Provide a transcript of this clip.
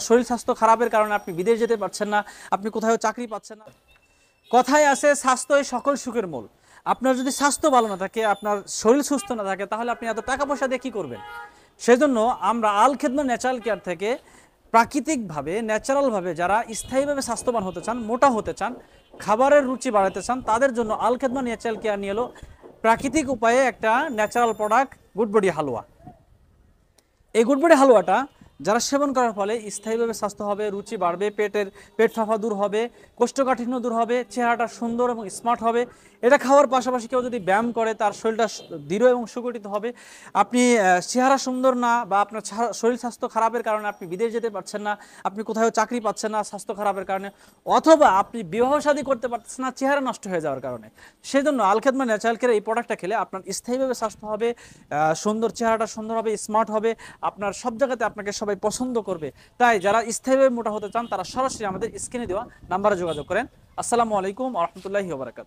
শরীর স্বাস্থ্য খারাপের কারণে আপনি বিদেশ যেতে পারছেন না, আপনি কোথাও চাকরি পাচ্ছেন না। কথায় আছে স্বাস্থ্যই সকল সুখের মূল। আপনার যদি স্বাস্থ্য ভালো না থাকে, আপনার শরীর সুস্থ না থাকে, তাহলে আপনি এত টাকা পয়সা দিয়ে কী করবেন? সেজন্য আমরা আল খেদমা ন্যাচারাল কেয়ার থেকে প্রাকৃতিকভাবে ন্যাচারালভাবে যারা স্থায়ীভাবে স্বাস্থ্যবান হতে চান, মোটা হতে চান, খাবারের রুচি বাড়াতে চান, তাদের জন্য আল খেদমা ন্যাচারাল কেয়ার নিয়ে এলো প্রাকৃতিক উপায়ে একটা ন্যাচারাল প্রোডাক্ট গুড বডি হালুয়া। এই গুড়বড়ি হালুয়াটা যারা সেবন করার ফলে স্থায়ীভাবে স্বাস্থ্য হবে, রুচি বাড়বে, পেট ফাঁপা দূর হবে, কোষ্ঠকাঠিন্য দূর হবে, চেহারাটা সুন্দর এবং স্মার্ট হবে। এটা খাওয়ার পাশাপাশি কেউ যদি ব্যায়াম করে তার শরীরটা দৃঢ় এবং সুগঠিত হবে। আপনি চেহারা সুন্দর না বা আপনার শরীর স্বাস্থ্য খারাপের কারণে আপনি বিদেশ যেতে পারছেন না, আপনি কোথাও চাকরি পাচ্ছেন না স্বাস্থ্য খারাপের কারণে, অথবা আপনি বিবাহ শাদী করতে পারছেন না চেহারা নষ্ট হয়ে যাওয়ার কারণে, সেজন্য আল খেদমা ন্যাচারাল কেয়ার এই প্রোডাক্টটা খেলে আপনার স্থায়ীভাবে স্বাস্থ্য হবে, সুন্দর চেহারাটা সুন্দর হবে, স্মার্ট হবে, আপনার সব জায়গাতে আপনাকে সবাই পছন্দ করবে। তাই যারা স্থায়ীভাবে মোটা হতে চান তারা সরাসরি আমাদের স্ক্রিনে দেওয়া নাম্বারে যোগাযোগ করেন। আসসালামু আলাইকুম ওয়া রাহমাতুল্লাহি ওয়া বারাকাতুহু।